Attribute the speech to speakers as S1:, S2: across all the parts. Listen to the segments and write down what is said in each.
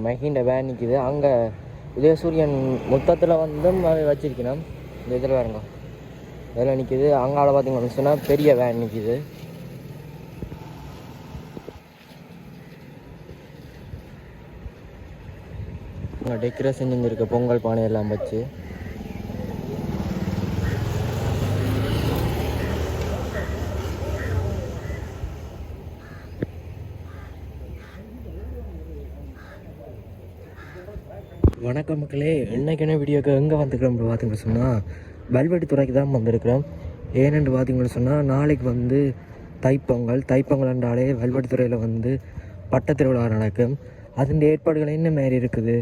S1: மகிண்ட van நிற்கிது. அங்கே உதயசூரியன் மொத்தத்தில் வந்து வச்சிருக்கணும். இந்த இதில் வேறுங்க வேலை நிற்கிது. அங்கால பார்த்தீங்கன்னு சொன்னால் பெரிய வேன் நிற்கிது. டெக்கரேஷன் செஞ்சுருக்க பொங்கல் பானை எல்லாம் வச்சு வணக்கம் மக்களே. என்னைக்கான வீடியோக்கு எங்கே வந்துக்கிறோம் பார்த்தீங்கன்னு சொன்னால் வல்வெட்டி துறைக்கு தான் வந்திருக்கிறோம். ஏனென்று பார்த்தீங்கன்னு சொன்னால் நாளைக்கு வந்து தைப்பொங்கல் என்றாலே வல்வெட்டி துறையில் வந்து பட்டத்திருவிழா நடக்கும். அதன் ஏற்பாடுகள் என்ன மாரி இருக்குது,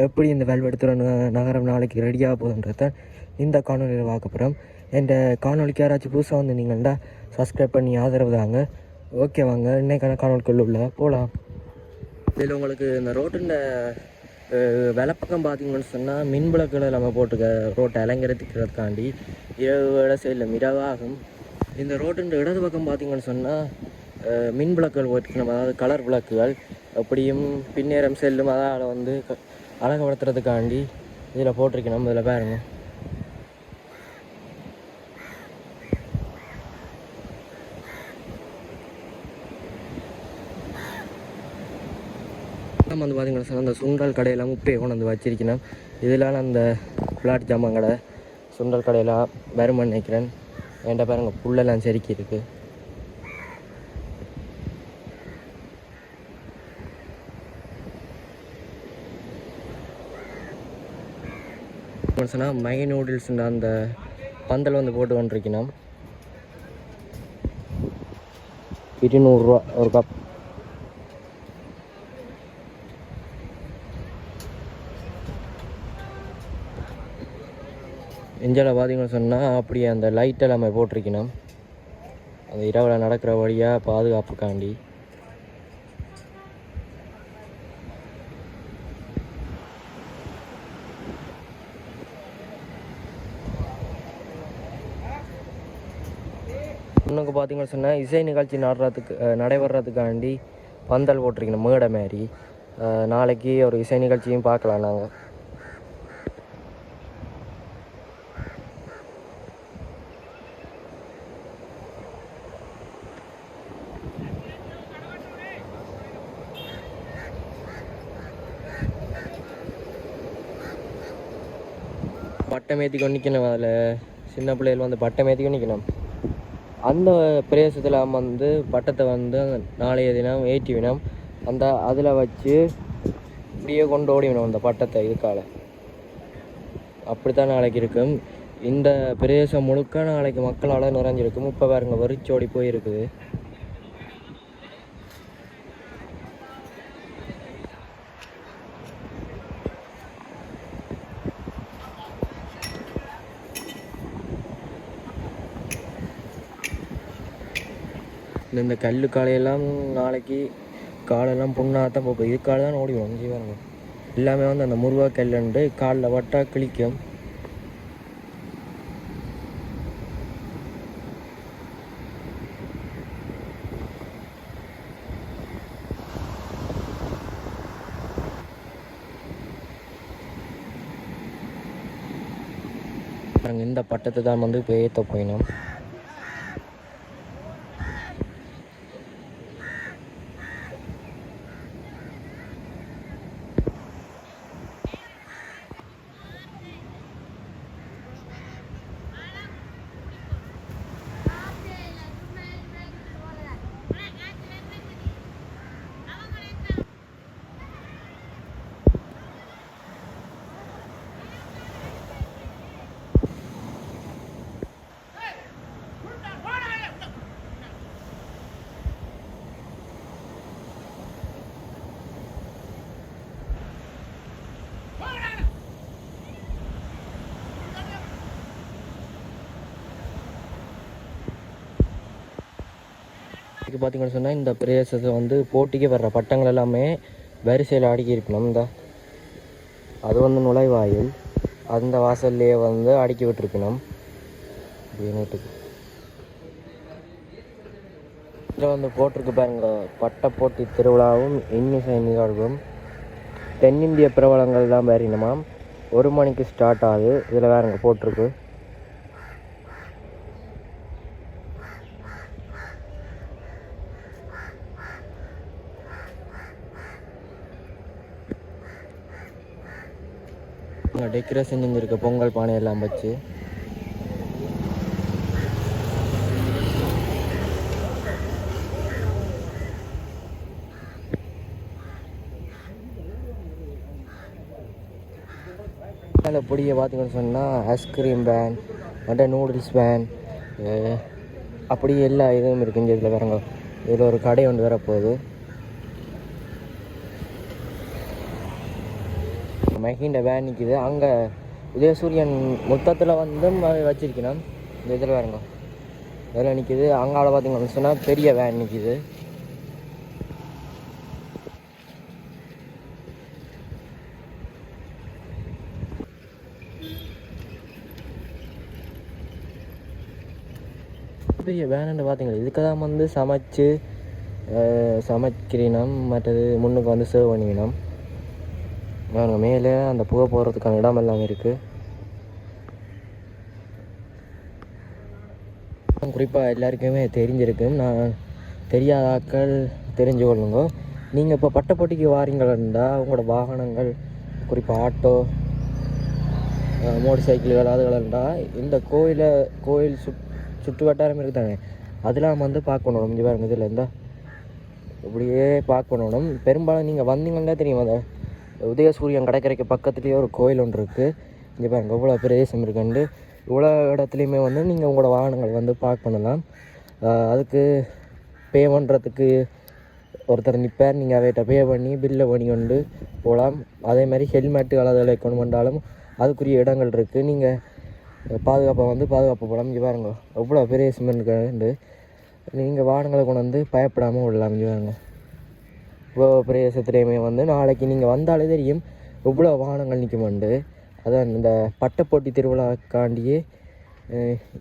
S1: எப்படி இந்த வல்வெட்டி துறை நகரம் நாளைக்கு ரெடியாக போகுதுன்றத இந்த காணொலியில் பார்க்க போகிறோம். இந்த காணொலிக்கு யாராச்சும் புதுசாக வந்து நீங்கள்டா சப்ஸ்கிரைப் பண்ணி ஆதரவு தாங்க. ஓகே வாங்க இன்னைக்கான காணொலிக்குள்ள உள்ள போகலாம். இதில் உங்களுக்கு இந்த ரோட்டில் வெளப்பக்கம் பார்த்தீங்கன்னு சொன்னால் மின் விளக்குகளை நம்ம போட்டுக்க ரோட்டை அலங்கரிக்கிறதுக்காண்டி இரவு வேலை செய்யல இரவாகும். இந்த ரோட்டின் இடது பக்கம் பார்த்தீங்கன்னு சொன்னால் மின் விளக்குகள் போட்டுக்கணும், அதாவது கலர் விளக்குகள் அப்படியும் பின்னேறம் செல்லும், அதால் வந்து அழகுபடுத்துறதுக்காண்டி இதில் போட்டிருக்கணும். இதில் பாருங்க வந்து பார்த்தீங்கன்னா சார் அந்த சுண்டல் கடையெல்லாம் உப்பே கொண்டு வந்து வச்சிருக்கணும். இதெல்லாம் அந்த பிளாட் ஜாமான் கடை சுண்டல் கடையெல்லாம் வருமானு நினைக்கிறேன். என்கிட்ட பாருங்க புல்லெல்லாம் செருக்கி இருக்கு. சொன்னால் மை நூடுல்ஸ் அந்த பந்தல் வந்து போட்டு கொண்டிருக்கணும். 200 ரூபா ஒரு கப். இஞ்சில் பார்த்தீங்கன்னு சொன்னால் அப்படியே அந்த லைட் எல்லாமே போட்டிருக்கணும், அந்த இரவில் நடக்கிற வழியாக பாதுகாப்புக்காண்டி. இன்னுக்கு பார்த்தீங்கன்னு சொன்னால் இசை நிகழ்ச்சி நடைபெறதுக்காண்டி பந்தல் போட்டிருக்கணும் மேடை மாரி. நாளைக்கு ஒரு இசை நிகழ்ச்சியும் பார்க்கலாம் நாங்கள். பட்டம் ஏற்றிக்கொண்டு நிற்கணும். அதில் சின்ன பிள்ளைகள் வந்து பட்டம் ஏற்றிக்கொண்டு நிற்கணும். அந்த பிரதேசத்தில் வந்து பட்டத்தை வந்து நாளைய தினம் ஏற்றி வினம் அந்த அதில் வச்சு இப்படியே கொண்டு ஓடி வேணும் அந்த பட்டத்தை. இதுக்கால அப்படித்தான் நாளைக்கு இருக்கும். இந்த பிரதேசம் முழுக்க நாளைக்கு மக்களால் நிறைஞ்சிருக்கும். இப்போ பாருங்க வெறிச்சோடி போயிருக்குது. இந்த கல் காலையெல்லாம் நாளைக்கு காலெல்லாம் புண்ணாத்தான் போகும். இது காலை தான் ஓடி வரும் ஜீவனங்க. எல்லாமே வந்து அந்த முருகா கல்லுண்டு காலில் வட்டா கிழிக்கும். இந்த பட்டத்தை தான் வந்து இப்போ ஏற்ற போயினோம். இது பார்த்தீங்கன்னு சொன்னால் இந்த பிரதேசத்தை வந்து போட்டிக்கு வர்ற பட்டங்கள் எல்லாமே வரிசையில் அடுக்கி இருக்கணும். அது வந்து நுழைவாயில் அந்த வாசல்லையே வந்து அடுக்கி விட்டுருக்கணும். வீட்டுக்கு இதில் வந்து போட்டிருக்கு பாருங்க, பட்டை போட்டி திருவிழாவும் இன்னிசை நிகழ்வும் தென்னிந்திய பிரபலங்கள் தான் வேறினமாம். 1 மணிக்கு ஸ்டார்ட் ஆகுது. இதில் வேறுங்க போட்டிருக்கு. டெக்கரேஷன் செஞ்சுருக்க பொங்கல் பானை எல்லாம் வச்சு அதில் பொடியை பார்த்திங்கன்னு சொன்னால் ஐஸ்கிரீம் வேன், மற்ற நூடுல்ஸ் வேன், அப்படி எல்லா இதுவும் இருக்குங்க. இதில் வேறங்க இதில் ஒரு கடை ஒன்று வரப்போகுது. மஹிண்ட வேன் நிற்கிது. அங்கே உதயசூரியன் மொத்தத்தில் வந்து வச்சிருக்கணும். இந்த இதில் வேறுங்க இதில் நிற்கிது. அங்கால பார்த்திங்கன்னு சொன்னால் பெரிய வேன் நிற்கிது. பெரிய வேனுன்னு பார்த்தீங்களா, இதுக்கு தான் வந்து சமைக்கிறீனம், மற்றது முன்னுக்கு வந்து சர்வ் பண்ணிக்கணும். வேணுங்க மேலே அந்த புகை போகிறதுக்கான இடம் எல்லாமே இருக்குது. குறிப்பாக எல்லாருக்குமே தெரிஞ்சிருக்கும். நான் தெரியாத ஆட்கள் தெரிஞ்சு கொள்ளுங்க. நீங்கள் இப்போ பட்டப்போட்டிக்கு வாரீங்களா, உங்களோட வாகனங்கள் குறிப்பாக ஆட்டோ, மோட்டர் சைக்கிள்கள் அதுகளா இந்த கோயில் சுற்று வட்டாரம் இருக்குதாங்க, அதெல்லாம் வந்து பார்க்கணும். இங்கே பாருங்க, இதில் இருந்தால் இப்படியே பார்க்கணும். பெரும்பாலும் நீங்கள் வந்தீங்கன்னா தெரியும், அந்த உதயசூரியன் கடற்கரைக்கு பக்கத்துலேயே ஒரு கோயில் ஒன்று இருக்குது. இங்கே பாருங்க இவ்வளோ பிரதேசம் இருக்குண்டு. இவ்வளோ இடத்துலையுமே வந்து நீங்கள் உங்களோட வாகனங்கள் வந்து பார்க் பண்ணலாம். அதுக்கு பே பண்ணுறதுக்கு ஒருத்தர் நிற்பார். நீங்கள் அவைகிட்ட பே பண்ணி பில்லை பண்ணி கொண்டு போகலாம். அதேமாதிரி ஹெல்மெட்டுகள் அதில் கொண்டு வந்தாலும் அதுக்குரிய இடங்கள் இருக்குது. நீங்கள் பாதுகாப்பு போகலாம். இங்கே பாருங்க எவ்வளோ பெரிய சிமெண்ட். நீங்கள் வாகனங்களை கொண்டு வந்து பயப்படாமல் விடலாம். இங்கே பாருங்க இவ்வளோ பிரதேசத்துலேயுமே வந்து நாளைக்கு நீங்கள் வந்தாலே தெரியும் இவ்வளோ வாகனங்கள் நிற்குமாண்டு. அதான் இந்த பட்டப்போட்டி திருவிழாக்காண்டியே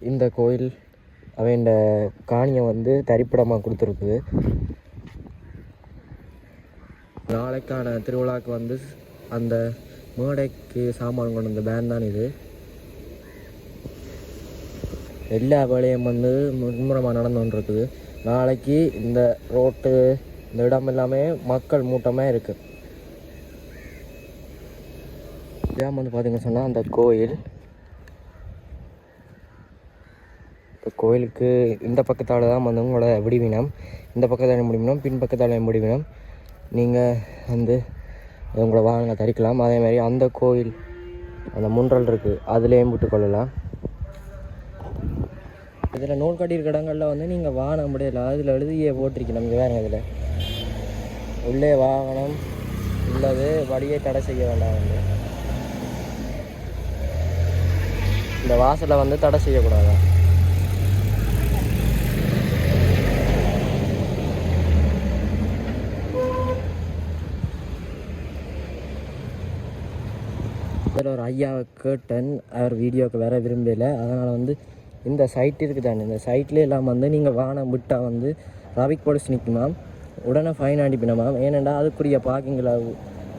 S1: இந்த கோயில் அவைண்ட காணியை வந்து தரிப்பிடமாக கொடுத்துருக்குது. நாளைக்கான திருவிழாவுக்கு வந்து அந்த மேடைக்கு சாமான் கொண்டு வந்த பேன் தான் இது. எல்லா வேலையும் வந்து மும்முரமாக நடந்து கொண்டிருக்குது. நாளைக்கு இந்த ரோட்டு இந்த இடம் எல்லாமே மக்கள் மூட்டமாக இருக்குது. இதான் வந்து பார்த்திங்கன்னு சொன்னால் அந்த கோயிலுக்கு இந்த பக்கத்தால் தான் வந்து உங்களோட விடுவினம், இந்த பக்கத்தால் முடிவினம், பின் பக்கத்தால் முடிவினம். நீங்கள் வந்து உங்களோட வாகனங்களை தரிக்கலாம். அதேமாதிரி அந்த கோயில் அந்த முன்றல் இருக்குது, அதுலேயும் விட்டுக்கொள்ளலாம். இதில் நூல் கட்டியிருக்க இடங்களில் வந்து நீங்கள் வாகனம் முடியல, அதில் எழுதியே போட்டிருக்கணும். இங்கே வேறுங்க இதில் உள்ளே வாகனம் உள்ளது, வழியை தடை செய்ய வேண்டாம். வந்து இந்த வாசலை வந்து தடை செய்யக்கூடாது. இதில் ஒரு ஐயாவை கேட்டேன், அவர் வீடியோவுக்கு வேற விரும்பலை. அதனால் வந்து இந்த சைட் இருக்குது தானே, இந்த சைட்லேயே எல்லாம் வந்து நீங்கள் வாகனம் விட்டால் வந்து டிராஃபிக் போலீஸ் நிற்குமாம், உடனே ஃபைன் அனுப்பினமாம். ஏனெண்டா அதுக்குரிய பார்க்கிங்கில்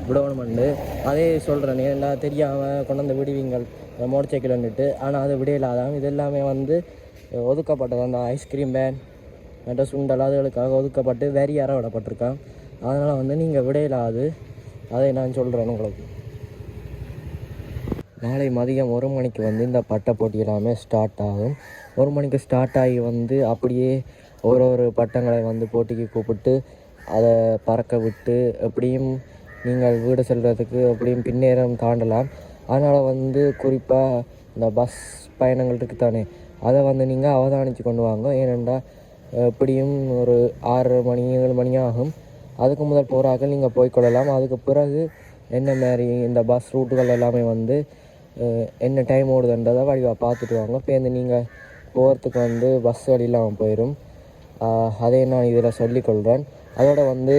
S1: விடணுமெண்டு அதே சொல்கிறேன். ஏனெண்டா தெரியாமல் கொண்டு வந்து விடுவீங்கள் மோட்டர் சைக்கிள் வந்துட்டு. ஆனால் அது விடையில்லாதான். இது எல்லாமே வந்து ஒதுக்கப்பட்டது. அந்த ஐஸ்கிரீம் வேன் மற்ற சுண்டல் அதுகளுக்காக ஒதுக்கப்பட்டு வேறு யாராக விடப்பட்டிருக்கான். அதனால் வந்து நீங்கள் விடையில்லாது. அதை நான் சொல்கிறேன் உங்களுக்கு. நாளை மதியம் 1 மணிக்கு வந்து இந்த பட்டை போட்டி எல்லாமே ஸ்டார்ட் ஆகும். 1 மணிக்கு ஸ்டார்ட் ஆகி வந்து அப்படியே ஒரு பட்டங்களை வந்து போட்டிக்கு கூப்பிட்டு அதை பறக்க விட்டு எப்படியும் நீங்கள் வீடு செல்வதற்கு எப்படியும் பின்னேறம் தாண்டலாம். அதனால் வந்து குறிப்பாக இந்த பஸ் பயணங்கள் இருக்குது தானே, அதை வந்து நீங்கள் அவதானித்து கொண்டு வாங்க. ஏனெண்டா எப்படியும் ஒரு 6 மணி 7 மணி ஆகும். அதுக்கு முதல் போகிறாக்கள் நீங்கள் போய்கொள்ளலாம். அதுக்கு பிறகு என்ன மாதிரி இந்த பஸ் ரூட்டுகள் எல்லாமே வந்து என்ன டைம் ஓடுதுன்றதை வழிவாக பார்த்துட்டு வாங்க. இப்போ நீங்கள் போகிறதுக்கு வந்து பஸ் வழி இல்லாமல் போயிடும். அதை நான் இதில் சொல்லிக்கொள்கிறேன். அதோட வந்து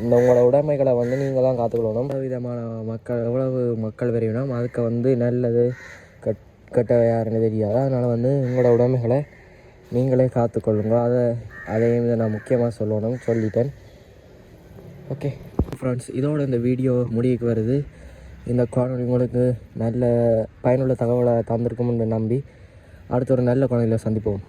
S1: இந்த உங்களோட உடைமைகளை வந்து நீங்கள் தான் காத்துக்கொள்ளணும். விதமான எவ்வளவு மக்கள் விரைவினோம் அதுக்கு வந்து நல்லது கெட்ட யாருன்னு தெரியாது. அதனால் வந்து உங்களோட உடைமைகளை நீங்களே காத்துக்கொள்ளுங்க. அதையும் இதை நான் முக்கியமாக சொல்லிட்டேன். ஓகே. ஃப்ரெண்ட்ஸ், இதோட இந்த வீடியோ முடிவுக்கு வருது. இந்த காணொலி உங்களுக்கு நல்ல பயனுள்ள தகவலை தந்திருக்கும்னு நம்பி அடுத்த ஒரு நல்ல காணொலியில் சந்திப்போம்.